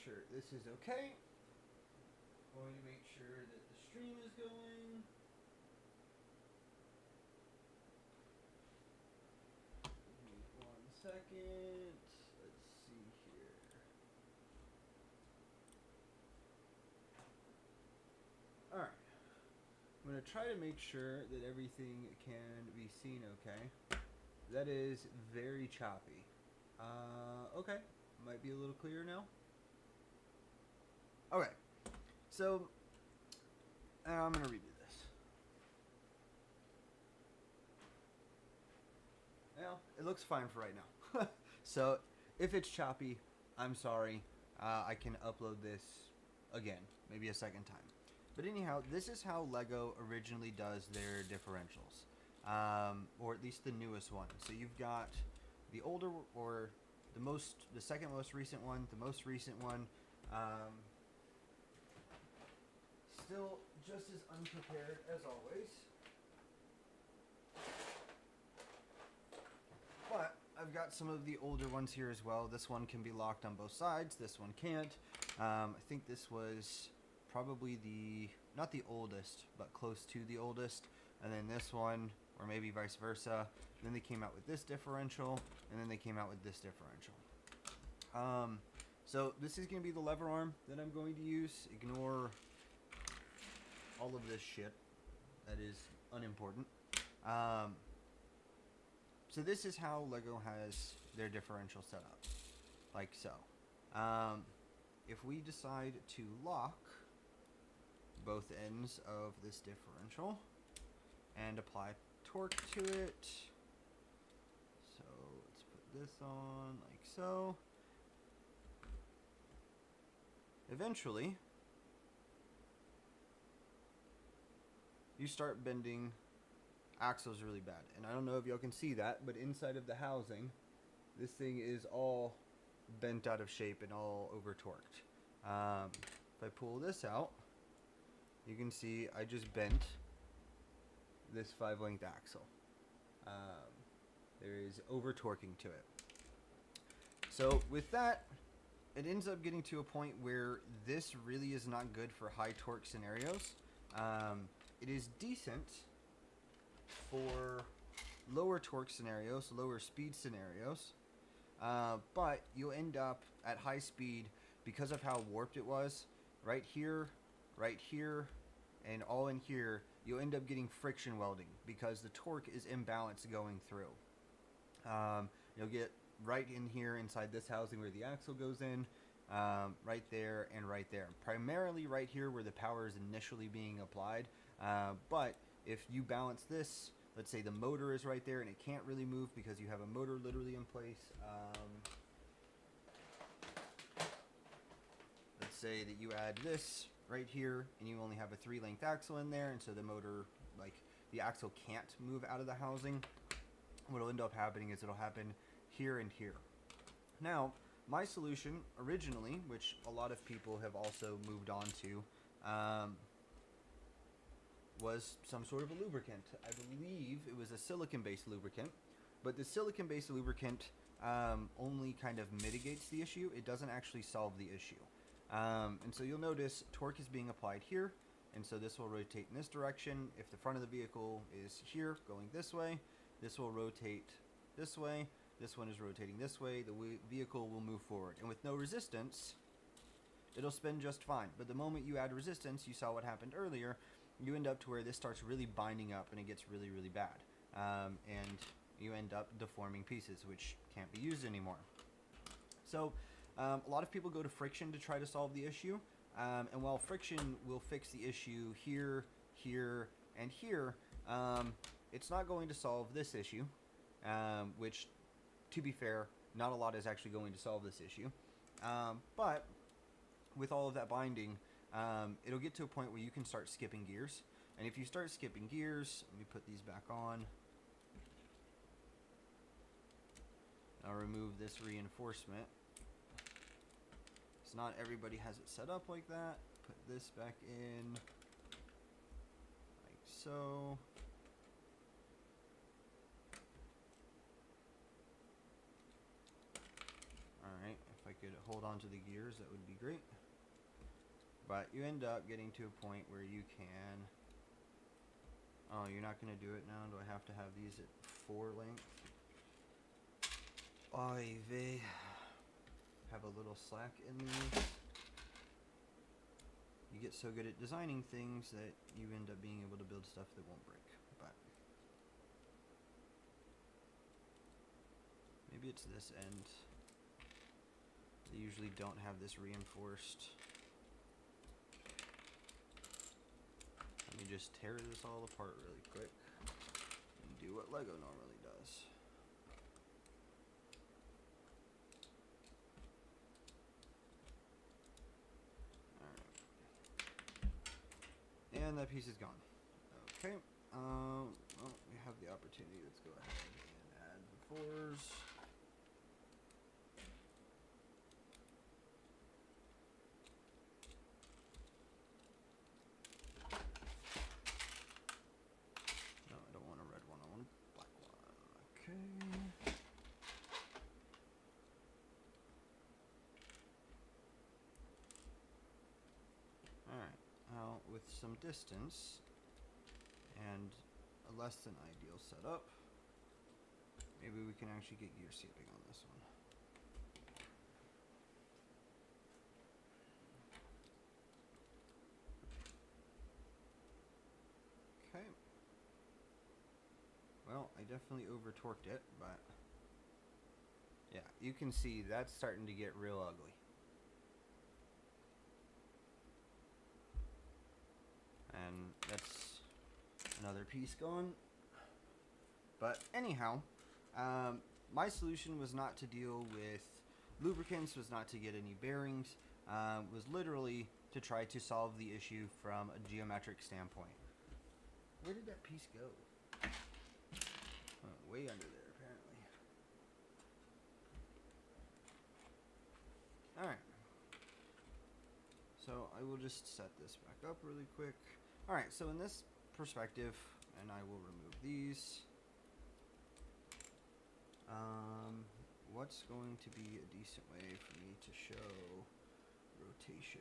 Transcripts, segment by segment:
sure this is okay. Going to make sure that the stream is going. Give me 1 second. Let's see here. Alright. I'm going to try to make sure that everything can be seen okay. That is very choppy. Okay. Might be a little clearer now. Okay. So, I'm going to redo this. Well, it looks fine for right now. So, if it's choppy, I'm sorry. I can upload this again, maybe a second time. But anyhow, this is how LEGO originally does their differentials. Or at least the newest one. So you've got the older, or the second most recent one, the most recent one. Still just as unprepared as always. But I've got some of the older ones here as well. This one can be locked on both sides. This one can't. I think this was probably not the oldest, but close to the oldest. And then this one, or maybe vice versa. Then they came out with this differential, and then they came out with this differential. So this is going to be the lever arm that I'm going to use. Ignore all of this shit. That is unimportant. So this is how LEGO has their differential set up. Like so. If we decide to lock both ends of this differential and apply torque to it. So let's put this on like so. Eventually, you start bending axles really bad. And I don't know if y'all can see that, but inside of the housing, this thing is all bent out of shape and all over torqued. If I pull this out, you can see I just bent this 5-length axle. There is over torquing to it. So with that, it ends up getting to a point where this really is not good for high torque scenarios. It is decent for lower torque scenarios, lower speed scenarios, but you'll end up at high speed because of how warped it was. Right here, and all in here, you'll end up getting friction welding because the torque is imbalanced going through. You'll get right in here inside this housing where the axle goes in, right there and right there. Primarily right here where the power is initially being applied, but if you balance this, let's say the motor is right there and it can't really move because you have a motor literally in place. Let's say that you add this right here and you only have a 3-length axle in there, and so the motor, like the axle can't move out of the housing. What'll end up happening is it'll happen here and here. Now, my solution originally, which a lot of people have also moved on to, was some sort of a lubricant. I believe it was a silicon-based lubricant, but the silicon-based lubricant only kind of mitigates the issue. It doesn't actually solve the issue. And so you'll notice torque is being applied here, and so this will rotate in this direction. If the front of the vehicle is here going this way, this will rotate this way. This one is rotating this way. The vehicle will move forward, and with no resistance, it'll spin just fine. But the moment you add resistance, you saw what happened earlier, you end up to where this starts really binding up and it gets really, really bad. And you end up deforming pieces, which can't be used anymore. So a lot of people go to friction to try to solve the issue. And while friction will fix the issue here, here, and here, it's not going to solve this issue, which, to be fair, not a lot is actually going to solve this issue. But with all of that binding, it'll get to a point where you can start skipping gears. And if you start skipping gears, let me put these back on. I'll remove this reinforcement. So not everybody has it set up like that. Put this back in, like so. Alright, if I could could hold on to the gears, that would be great. But you end up getting to a point where you can... Oh, you're not going to do it now? Do I have to have these at 4 length? Oy vey. Have a little slack in these. You get so good at designing things that you end up being able to build stuff that won't break. But maybe it's this end. They usually don't have this reinforced. Let me just tear this all apart really quick and do what Lego normally does. And that piece is gone. Okay. Well, we have the opportunity. Let's go ahead and add the 4s. No, I don't want a red one. I want a black one. Okay. Alright. Now, with some distance and a less than ideal setup, maybe we can actually get gear skipping on this one. Okay. Well, I definitely over torqued it, but yeah, you can see that's starting to get real ugly. And that's another piece gone. But anyhow, my solution was not to deal with lubricants, was not to get any bearings, was literally to try to solve the issue from a geometric standpoint. Where did that piece go? Oh, way under there, apparently. Alright. So I will just set this back up really quick. Alright, so in this perspective, and I will remove these. What's going to be a decent way for me to show rotation?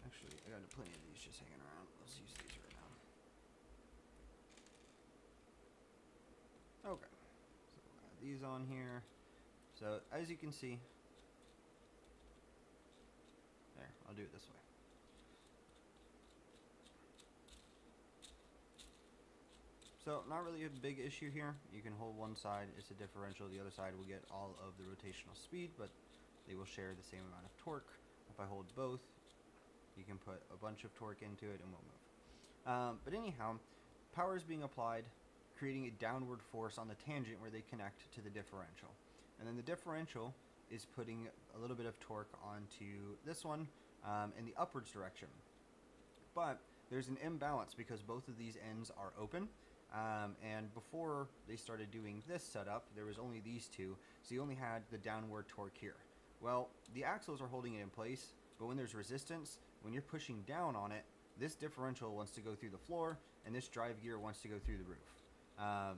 Actually, I got plenty of these just hanging around. Let's use these right now. Okay, so we'll add these on here. So as you can see, there, I'll do it this way. So not really a big issue here. You can hold one side, it's a differential. The other side will get all of the rotational speed, but they will share the same amount of torque. If I hold both, you can put a bunch of torque into it and we'll move. But anyhow, power is being applied, creating a downward force on the tangent where they connect to the differential. And then the differential is putting a little bit of torque onto this one in the upwards direction. But there's an imbalance because both of these ends are open. And before they started doing this setup, there was only these two, so you only had the downward torque here. Well, the axles are holding it in place, but when there's resistance, when you're pushing down on it, this differential wants to go through the floor, and this drive gear wants to go through the roof.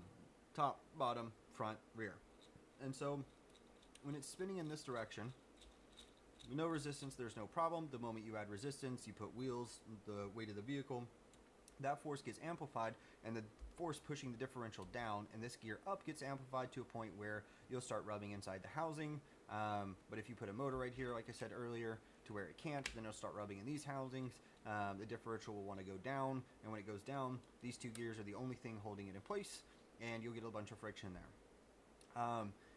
Top, bottom, front, rear. And so, when it's spinning in this direction, no resistance, there's no problem. The moment you add resistance, you put wheels, the weight of the vehicle, that force gets amplified, and the force pushing the differential down and this gear up gets amplified to a point where you'll start rubbing inside the housing. But if you put a motor right here, like I said earlier, to where it can't, then it'll start rubbing in these housings. The differential will want to go down, and when it goes down, these two gears are the only thing holding it in place, and you'll get a bunch of friction there.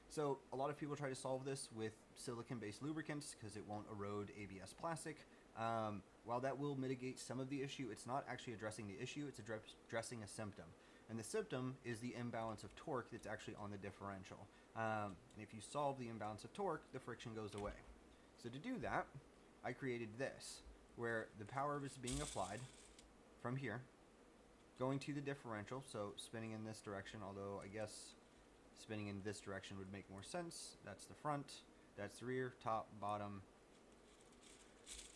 So a lot of people try to solve this with silicon-based lubricants because it won't erode ABS plastic. While that will mitigate some of the issue, it's not actually addressing the issue, it's addressing a symptom. And the symptom is the imbalance of torque that's actually on the differential. And if you solve the imbalance of torque, the friction goes away. So to do that, I created this, where the power is being applied from here, going to the differential, so spinning in this direction, although I guess spinning in this direction would make more sense. That's the front, that's the rear, top, bottom.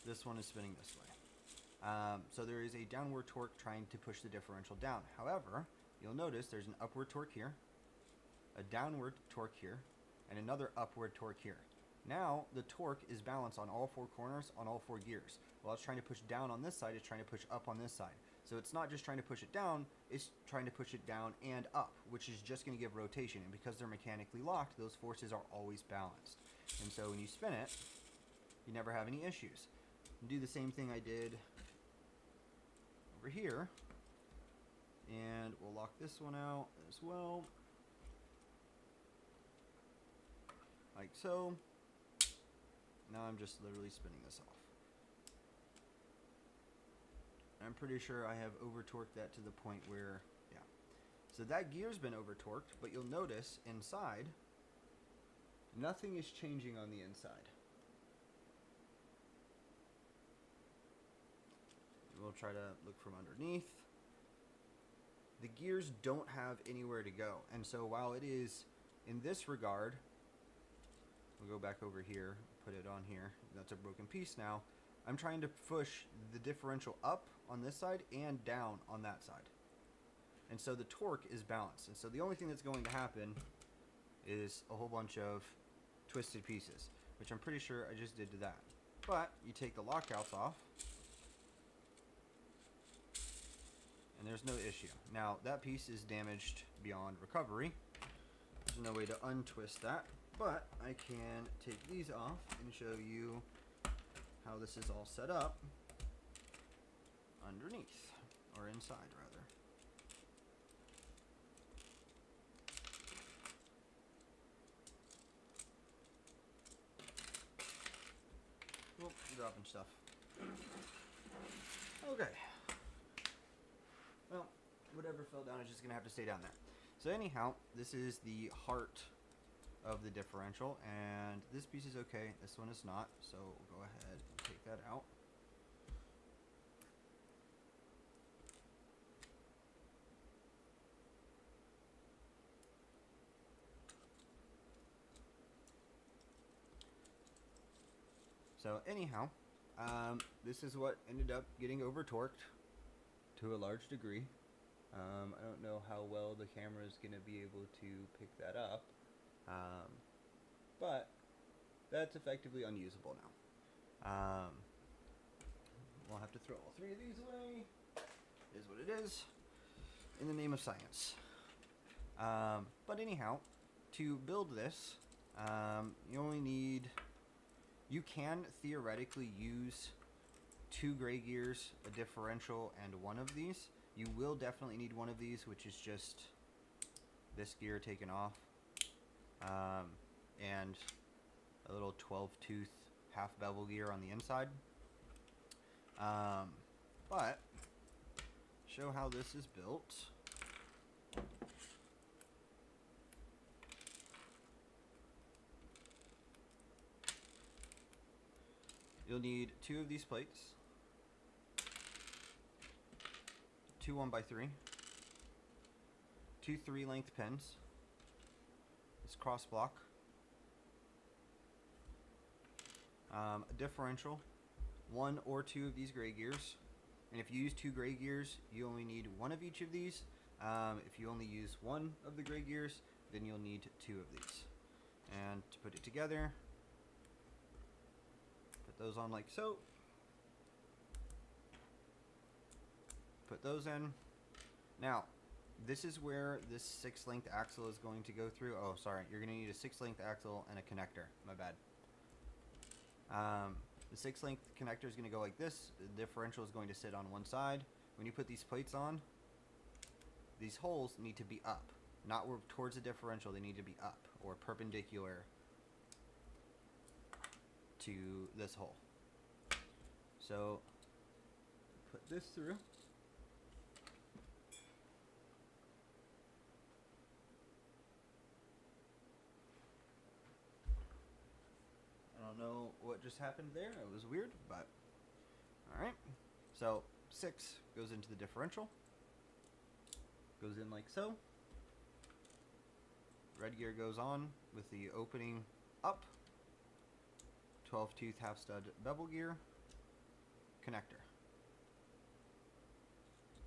This one is spinning this way. So there is a downward torque trying to push the differential down. However, you'll notice there's an upward torque here, a downward torque here, and another upward torque here. Now the torque is balanced on all four corners on all four gears. While it's trying to push down on this side, it's trying to push up on this side. So it's not just trying to push it down, it's trying to push it down and up, which is just going to give rotation. And because they're mechanically locked, those forces are always balanced. And so when you spin it, you never have any issues. Do the same thing I did over here. And we'll lock this one out as well. Like so. Now I'm just literally spinning this off. I'm pretty sure I have over-torqued that to the point where, yeah. So that gear's been over-torqued, but you'll notice inside, nothing is changing on the inside. We'll try to look from underneath. The gears don't have anywhere to go. And so while it is, in this regard, we'll go back over here, put it on here. That's a broken piece now. I'm trying to push the differential up on this side and down on that side. And so the torque is balanced. And so the only thing that's going to happen is a whole bunch of twisted pieces, which I'm pretty sure I just did to that. But you take the lockouts off, and there's no issue. Now, that piece is damaged beyond recovery. There's no way to untwist that, but I can take these off and show you how this is all set up underneath, or inside rather. Whoop, dropping stuff. Okay. Well, whatever fell down is just going to have to stay down there. So anyhow, this is the heart of the differential, and this piece is okay, this one is not, so we'll go ahead and take that out. So anyhow, this is what ended up getting over torqued to a large degree. I don't know how well the camera is going to be able to pick that up, but that's effectively unusable now. We'll have to throw all three of these away. It is what it is, in the name of science. But anyhow, to build this, you only need, you can theoretically use 2 gray gears, a differential, and one of these. You will definitely need one of these, which is just this gear taken off, and a little 12-tooth half bevel gear on the inside. But show how this is built. You'll need 2 of these plates, 2 1x3, 2 3-length pins, this cross block, a differential, 1 or 2 of these gray gears, and if you use 2 gray gears, you only need 1 of each of these. If you only use 1 of the gray gears, then you'll need 2 of these. And to put it together, put those on like so. Put those in. Now, this is where this 6-length axle is going to go through. Oh, sorry. You're going to need a 6-length axle and a connector. My bad. The 6-length connector is going to go like this. The differential is going to sit on one side. When you put these plates on, these holes need to be up. Not towards the differential. They need to be up or perpendicular to this hole. So, put this through. I don't know what just happened there. It was weird, but alright. So 6 goes into the differential. Goes in like so. Red gear goes on with the opening up. 12-tooth half stud bevel gear. Connector.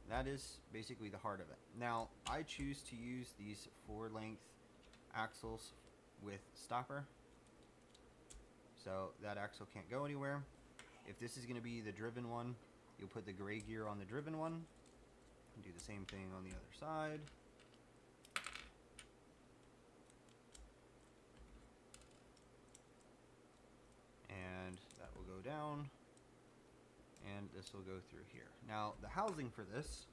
That is basically the heart of it. Now, I choose to use these 4-length axles with stopper. So that axle can't go anywhere. If this is going to be the driven one, you'll put the gray gear on the driven one. And do the same thing on the other side. And that will go down. And this will go through here. Now, the housing for this,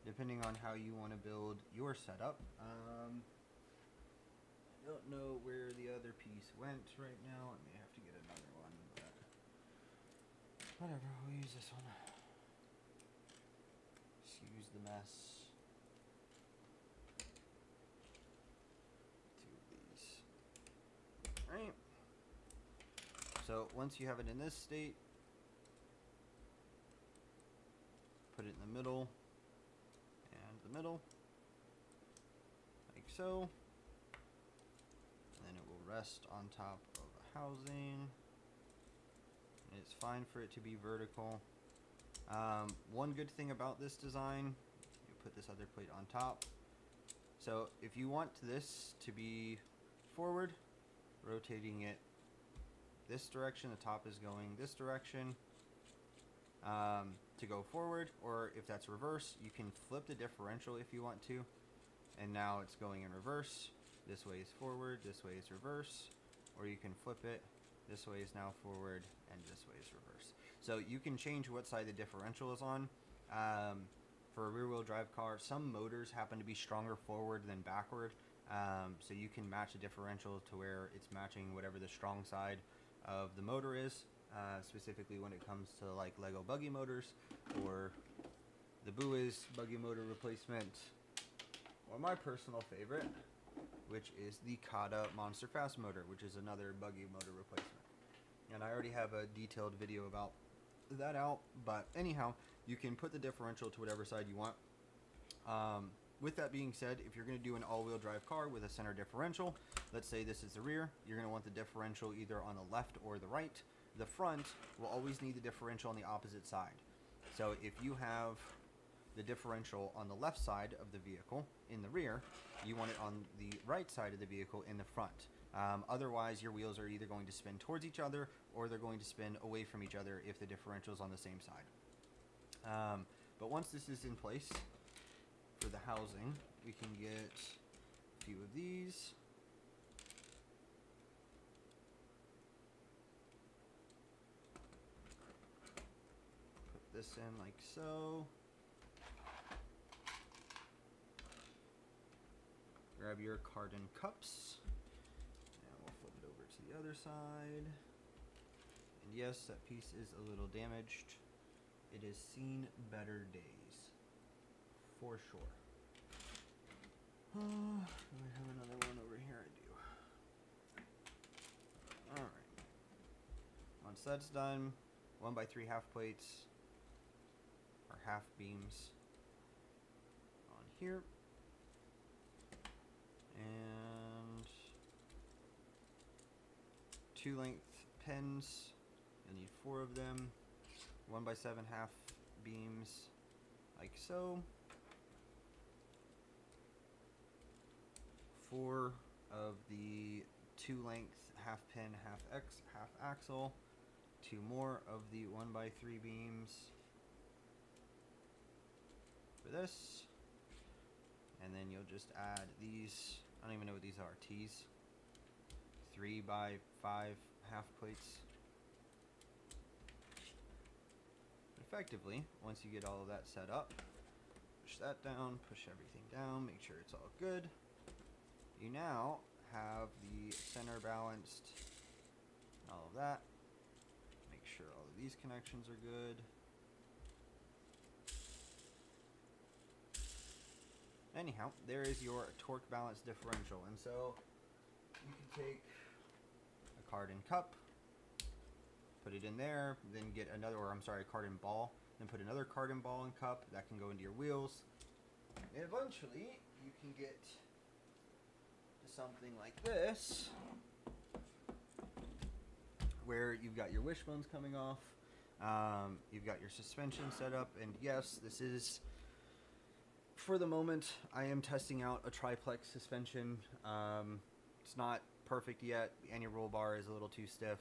depending on how you want to build your setup, I don't know where the other piece went right now. I may have to get another one, but whatever, we'll use this one. Excuse the mess. Two of these. Alright. So once you have it in this state, put it in the middle and the middle, like so. And then it will rest on top of the housing. And it's fine for it to be vertical. One good thing about this design, you put this other plate on top. So if you want this to be forward, rotating it this direction, the top is going this direction to go forward, or if that's reverse, you can flip the differential if you want to, and now it's going in reverse. This way is forward, this way is reverse, or you can flip it. This way is now forward, and this way is reverse. So you can change what side the differential is on. For a rear-wheel drive car, some motors happen to be stronger forward than backward, so you can match the differential to where it's matching whatever the strong side of the motor is, specifically when it comes to like Lego buggy motors or the Buiz buggy motor replacement, or my personal favorite, which is the Kata Monster Fast motor, which is another buggy motor replacement. And I already have a detailed video about that out, but anyhow, you can put the differential to whatever side you want. With that being said, if you're going to do an all-wheel drive car with a center differential, let's say this is the rear, you're going to want the differential either on the left or the right. The front will always need the differential on the opposite side. So if you have the differential on the left side of the vehicle in the rear, you want it on the right side of the vehicle in the front. Otherwise, your wheels are either going to spin towards each other or they're going to spin away from each other if the differential is on the same side. But once this is in place, for the housing, we can get a few of these. Put this in like so. Grab your carton cups. And we'll flip it over to the other side. And yes, that piece is a little damaged. It has seen better days, for sure. Do I have another one over here? I do. Alright. Once that's done, 1x3 half plates, or half beams on here. And 2 length pins. You'll need 4 of them. 1x7 half beams, like so. 4 of the 2 length half pin, half X, half axle. 2 more of the 1x3 beams for this. And then you'll just add these, I don't even know what these are, T's. 3x5 half plates. Effectively, once you get all of that set up, push that down, push everything down, make sure it's all good. You now have the center balanced, all of that. Make sure all of these connections are good. Anyhow, there is your torque balance differential. And so you can take a carton cup, put it in there, then get another, or I'm sorry, a carton ball, then put another carton ball and cup that can go into your wheels. And eventually you can get to something like this, where you've got your wishbones coming off, you've got your suspension set up, and yes, this is For the moment, I am testing out a triplex suspension. It's not perfect yet. The anti-roll bar is a little too stiff.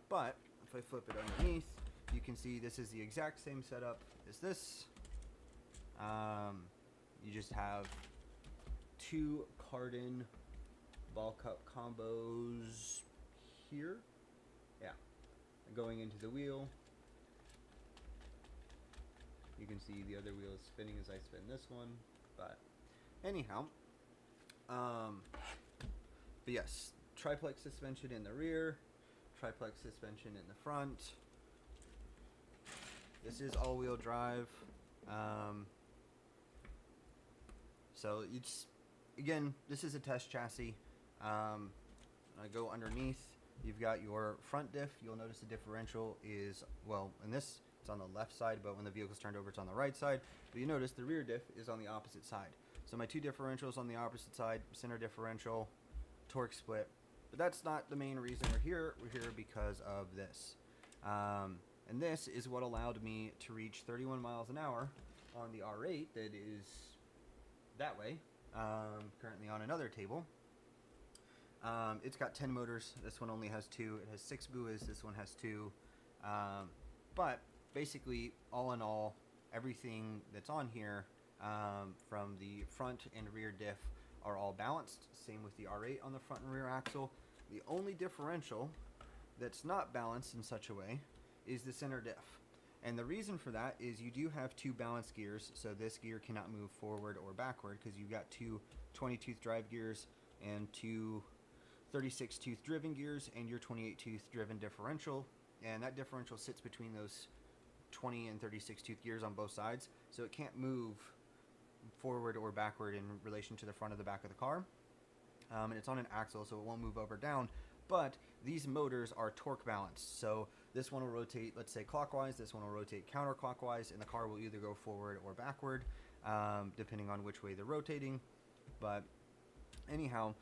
But if I flip it underneath, you can see this is the exact same setup as this. You just have two Cardin ball cup combos here. Yeah. Going into the wheel. You can see the other wheel is spinning as I spin this one. But anyhow, but yes, triplex suspension in the rear, triplex suspension in the front. This is all-wheel drive. So it's, again, this is a test chassis. I go underneath. You've got your front diff. You'll notice the differential is, well, in this, it's on the left side, but when the vehicle's turned over, it's on the right side. But you notice the rear diff is on the opposite side. So my two differentials on the opposite side, center differential, torque split. But that's not the main reason we're here. We're here because of this. And this is what allowed me to reach 31 miles an hour on the R8 that is that way, currently on another table. It's got 10 motors. This one only has 2. It has 6 buoys. This one has 2. But basically, all in all, everything that's on here, from the front and rear diff, are all balanced. Same with the R8 on the front and rear axle. The only differential that's not balanced in such a way is the center diff. And the reason for that is you do have 2 balanced gears, so this gear cannot move forward or backward because you've got 2 20-tooth drive gears and 2 36-tooth driven gears and your 28-tooth driven differential. And that differential sits between those 20 and 36-tooth gears on both sides, so it can't move forward or backward in relation to the front or the back of the car. And it's on an axle, so it won't move up or down. But these motors are torque balanced, so this one will rotate, let's say clockwise, this one will rotate counterclockwise, and the car will either go forward or backward, depending on which way they're rotating. But anyhow,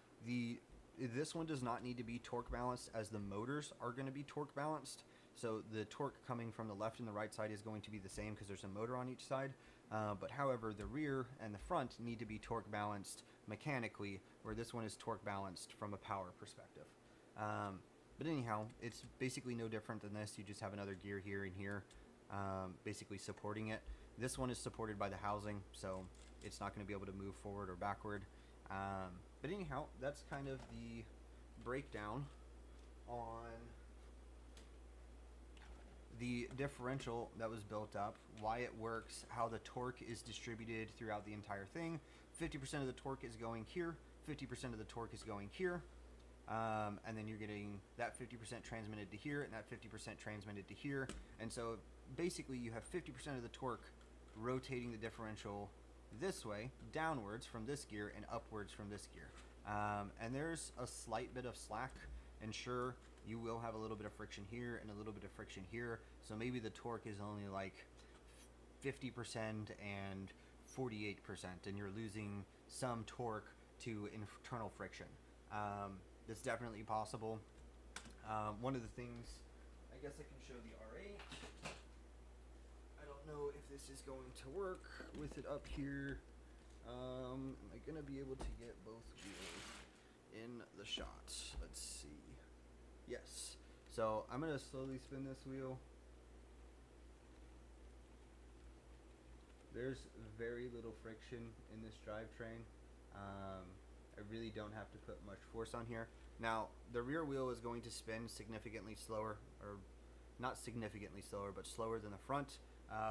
this one does not need to be torque balanced, as the motors are going to be torque balanced. So the torque coming from the left and the right side is going to be the same because there's a motor on each side. But however, the rear and the front need to be torque balanced mechanically, where this one is torque balanced from a power perspective. But anyhow, it's basically no different than this. You just have another gear here and here, basically supporting it. This one is supported by the housing, so it's not going to be able to move forward or backward. But anyhow, that's kind of the breakdown on the differential that was built up, why it works, how the torque is distributed throughout the entire thing. 50% of the torque is going here, 50% of the torque is going here, and then you're getting that 50% transmitted to here and that 50% transmitted to here. And so basically you have 50% of the torque rotating the differential this way, downwards from this gear and upwards from this gear. And there's a slight bit of slack, and sure, you will have a little bit of friction here and a little bit of friction here. So maybe the torque is only like 50% and 48%, and you're losing some torque to internal friction. That's definitely possible. One of the things, I guess I can show the R8. I don't know if this is going to work with it up here. Am I going to be able to get both wheels in the shot? Let's see. Yes. So I'm going to slowly spin this wheel. There's very little friction in this drivetrain. I really don't have to put much force on here. Now, the rear wheel is going to spin significantly slower, or not significantly slower, but slower than the front,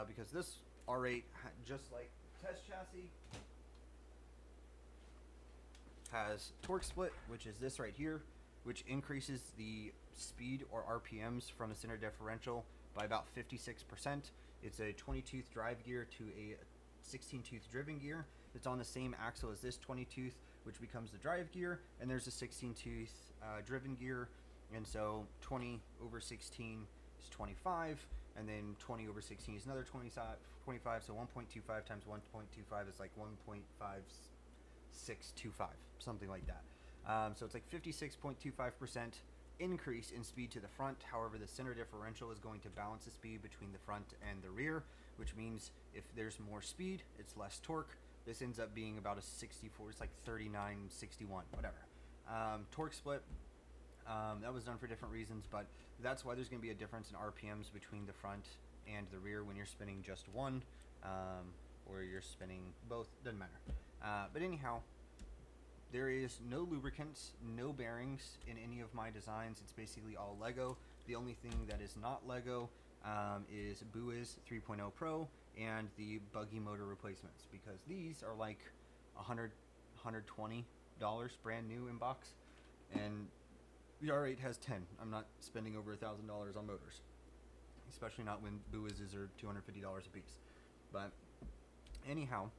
because this R8, just like the test chassis, has torque split, which is this right here, which increases the speed or RPMs from the center differential by about 56%. It's a 20-tooth drive gear to a 16-tooth driven gear. It's on the same axle as this 20-tooth, which becomes the drive gear, and there's a 16-tooth driven gear, and so 20 over 16 is 25, and then 20 over 16 is another 25, so 1.25 times 1.25 is like 1.5625, something like that. So it's like 56.25% increase in speed to the front. However, the center differential is going to balance the speed between the front and the rear, which means if there's more speed, it's less torque. This ends up being about a 64, it's like 39, 61, whatever. Torque split, that was done for different reasons, but that's why there's going to be a difference in RPMs between the front and the rear when you're spinning just one, or you're spinning both, doesn't matter. But anyhow, there is no lubricants, no bearings in any of my designs. It's basically all Lego. The only thing that is not Lego is Buiz 3.0 Pro and the buggy motor replacements, because these are like $100, $120 brand new in box, and the R8 has 10. I'm not spending over $1,000 on motors, especially not when Buiz's are $250 a piece. But anyhow,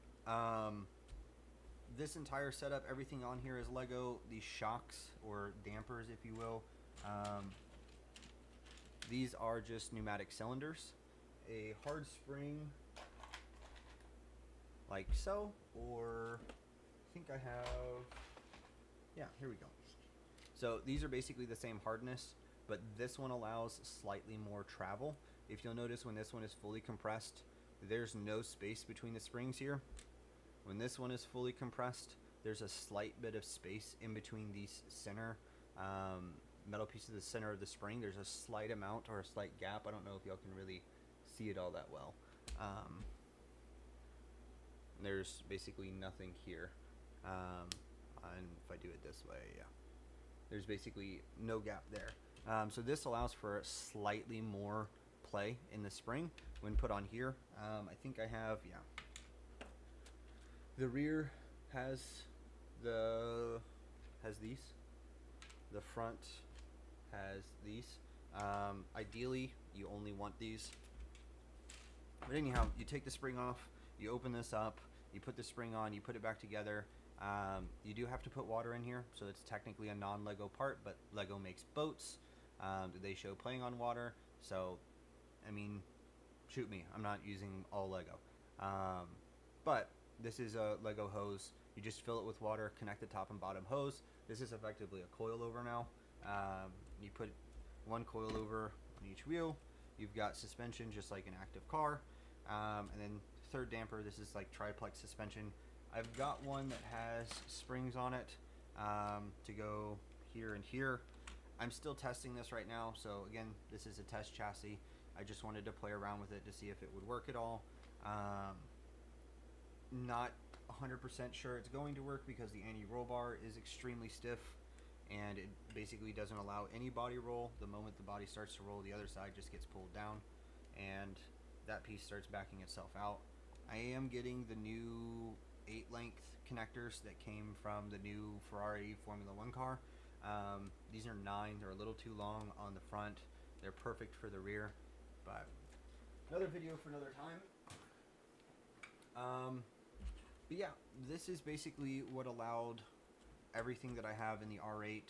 this entire setup, everything on here is Lego. These shocks, or dampers if you will, these are just pneumatic cylinders. A hard spring like so, or I think I have, yeah, here we go. So these are basically the same hardness, but this one allows slightly more travel. If you'll notice, when this one is fully compressed, there's no space between the springs here. When this one is fully compressed, there's a slight bit of space in between these center metal pieces of the center of the spring. There's a slight amount, or a slight gap. I don't know if y'all can really see it all that well. There's basically nothing here. And if I do it this way, yeah, there's basically no gap there. So this allows for slightly more play in the spring when put on here. I think I have, yeah. The rear has these. The front has these. Ideally, you only want these. But anyhow, you take the spring off, you open this up, you put the spring on, you put it back together. You do have to put water in here, so it's technically a non-Lego part, but Lego makes boats. They show playing on water, so I mean, shoot me, I'm not using all Lego. But this is a Lego hose. You just fill it with water, connect the top and bottom hose. This is effectively a coilover now. You put one coilover on each wheel. You've got suspension just like an active car. And then third damper, this is like triplex suspension. I've got one that has springs on it to go here and here. I'm still testing this right now, so again, this is a test chassis. I just wanted to play around with it to see if it would work at all. Not 100% sure it's going to work because the anti-roll bar is extremely stiff, and it basically doesn't allow any body roll. The moment the body starts to roll, the other side just gets pulled down, and that piece starts backing itself out. I am getting the new 8-length connectors that came from the new Ferrari Formula 1 car. These are 9. They're a little too long on the front. They're perfect for the rear, but another video for another time. But yeah, this is basically what allowed everything that I have in the R8,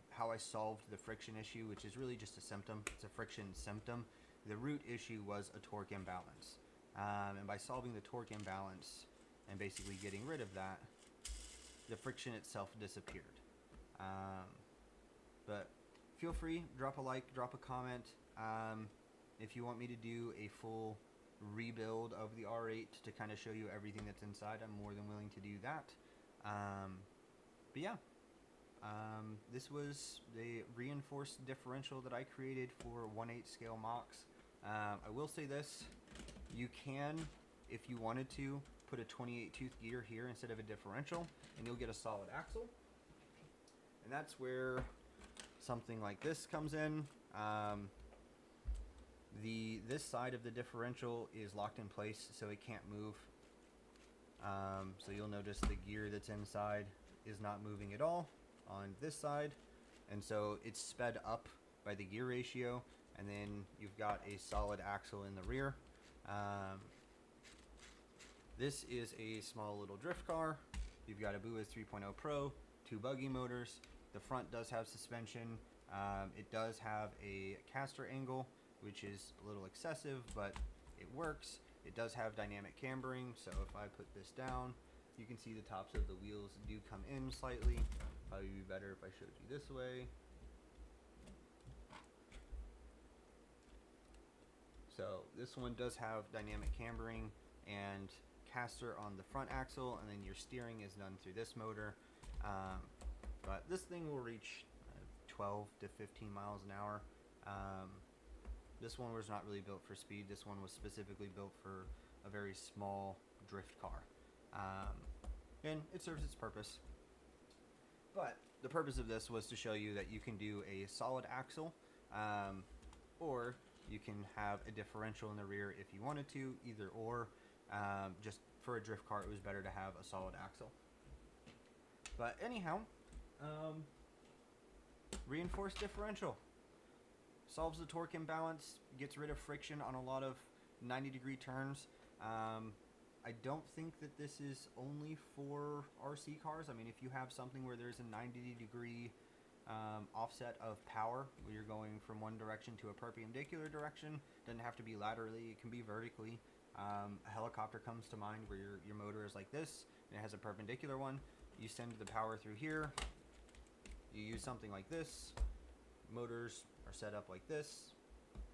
how I solved the friction issue, which is really just a symptom. It's a friction symptom. The root issue was a torque imbalance. And by solving the torque imbalance and basically getting rid of that, the friction itself disappeared. But feel free, drop a like, drop a comment. If you want me to do a full rebuild of the R8 to kind of show you everything that's inside, I'm more than willing to do that. But yeah, this was the reinforced differential that I created for 1/8 scale mocks. I will say this, you can, if you wanted to, put a 28 tooth gear here instead of a differential, and you'll get a solid axle. And that's where something like this comes in. This side of the differential is locked in place, so it can't move. So you'll notice the gear that's inside is not moving at all on this side, and so it's sped up by the gear ratio, and then you've got a solid axle in the rear. This is a small little drift car. You've got a Buiz 3.0 Pro, 2 buggy motors. The front does have suspension. It does have a caster angle, which is a little excessive, but it works. It does have dynamic cambering, so if I put this down, you can see the tops of the wheels do come in slightly. Probably be better if I showed you this way. this one does have dynamic cambering and caster on the front axle, and then your steering is done through this motor. But this thing will reach 12 to 15 miles an hour. This one was not really built for speed. This one was specifically built for a very small drift car. And it serves its purpose. But the purpose of this was to show you that you can do a solid axle, or you can have a differential in the rear if you wanted to, either or. Just for a drift car, it was better to have a solid axle. But anyhow, reinforced differential solves the torque imbalance, gets rid of friction on a lot of 90-degree turns. I don't think that this is only for RC cars. I mean, if you have something where there's a 90-degree offset of power, where you're going from one direction to a perpendicular direction, doesn't have to be laterally, it can be vertically. A helicopter comes to mind where your motor is like this, and it has a perpendicular one. You send the power through here. You use something like this. Motors are set up like this,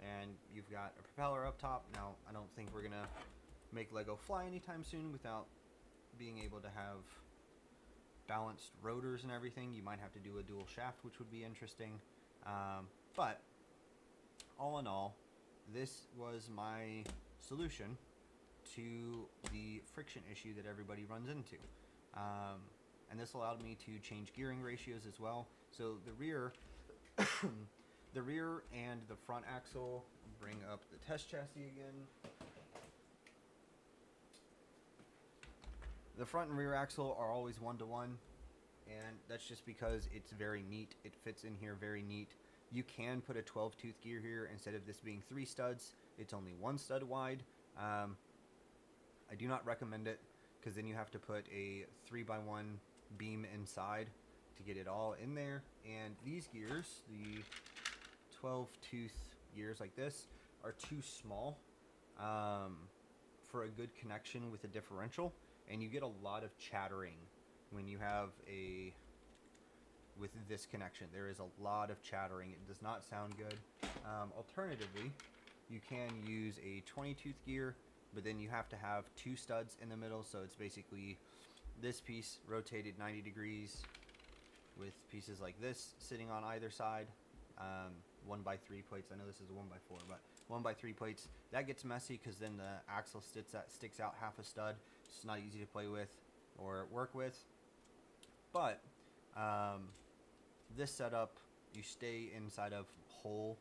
and you've got a propeller up top. Now, I don't think we're gonna make Lego fly anytime soon without being able to have balanced rotors and everything. You might have to do a dual shaft, which would be interesting. But all in all, this was my solution to the friction issue that everybody runs into. And this allowed me to change gearing ratios as well. So the rear, the rear and the front axle, bring up the test chassis again. The front and rear axle are always 1-to-1, and that's just because it's very neat. It fits in here very neat. You can put a 12-tooth gear here. Instead of this being 3 studs, it's only 1 stud wide. I do not recommend it, because then you have to put a 3x1 beam inside to get it all in there. And these gears, the 12-tooth gears like this, are too small for a good connection with a differential. And you get a lot of chattering when you have with this connection. There is a lot of chattering. It does not sound good. Alternatively, you can use a 20-tooth gear, but then you have to have 2 studs in the middle. So it's basically this piece rotated 90 degrees with pieces like this sitting on either side. 1x3 plates. I know this is a 1x4, but 1x3 plates. That gets messy because then the axle sticks out half a stud. It's not easy to play with or work with. But this setup, you stay inside of whole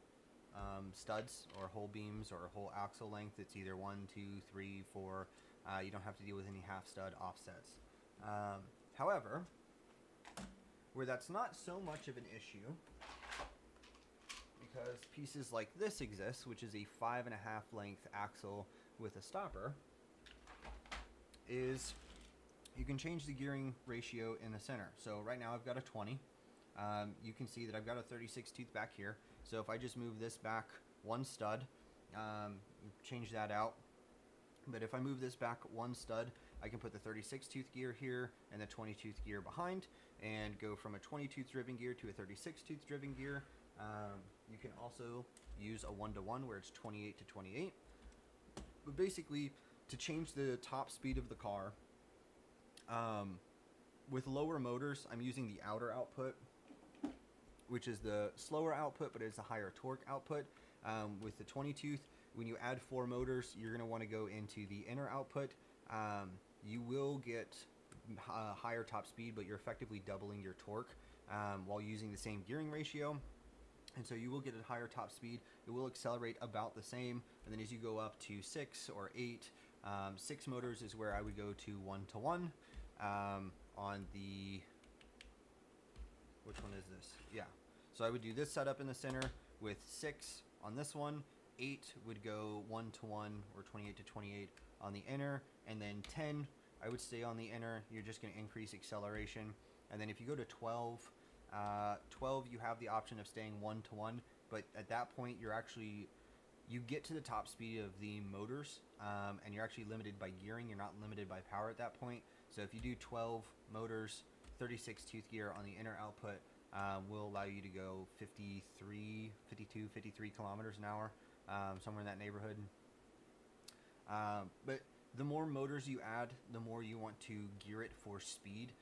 studs or whole beams or whole axle length. It's either 1, 2, 3, 4. You don't have to deal with any half stud offsets. However, where that's not so much of an issue, because pieces like this exist, which is a 5.5 length axle with a stopper, is you can change the gearing ratio in the center. So right now I've got a 20. You can see that I've got a 36 tooth back here. So if I just move this back 1 stud, change that out. But if I move this back 1 stud, I can put the 36 tooth gear here and the 20 tooth gear behind, and go from a 20 tooth driven gear to a 36 tooth driven gear. You can also use a 1-to-1 where it's 28 to 28. But basically, to change the top speed of the car, with lower motors, I'm using the outer output, which is the slower output, but it's a higher torque output. With the 20 tooth, when you add 4 motors, you're going to want to go into the inner output. You will get higher top speed, but you're effectively doubling your torque while using the same gearing ratio. And so you will get a higher top speed. It will accelerate about the same. And then as you go up to 6 or 8, 6 motors is where I would go to 1-to-1. On the, which one is this? Yeah. So I would do this setup in the center with 6 on this one. 8 would go 1-to-1 or 28 to 28 on the inner. And then 10, I would stay on the inner. You're just going to increase acceleration. And then if you go to 12, 12, you have the option of staying 1-to-1, but at that point you get to the top speed of the motors, and you're actually limited by gearing. You're not limited by power at that point. So if you do 12 motors, 36 tooth gear on the inner output, will allow you to go 52, 53 kilometers an hour, somewhere in that neighborhood. But the more motors you add, the more you want to gear it for speed.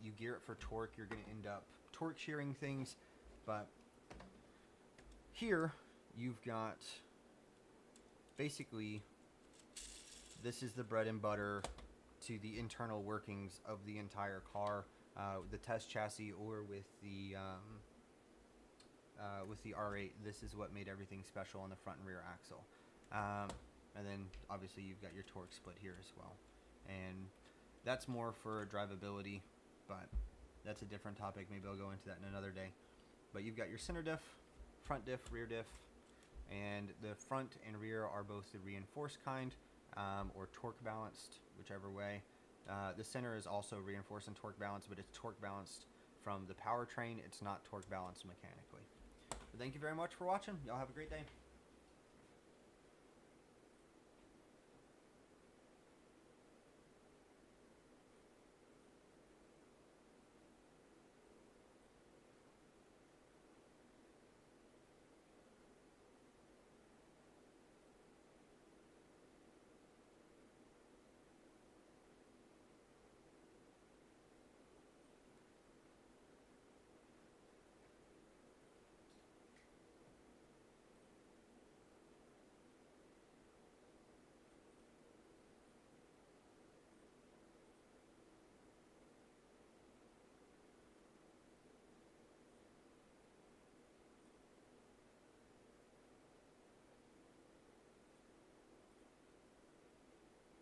You gear it for torque, you're going to end up torque shearing things. But here, you've got basically, this is the bread and butter to the internal workings of the entire car, the test chassis or with the R8. This is what made everything special on the front and rear axle. And then obviously you've got your torque split here as well. And that's more for drivability, but that's a different topic. Maybe I'll go into that in another day. But you've got your center diff, front diff, rear diff, and the front and rear are both the reinforced kind, or torque balanced, whichever way. The center is also reinforced and torque balanced, but it's torque balanced from the powertrain. It's not torque balanced mechanically. But thank you very much for watching. Y'all have a great day.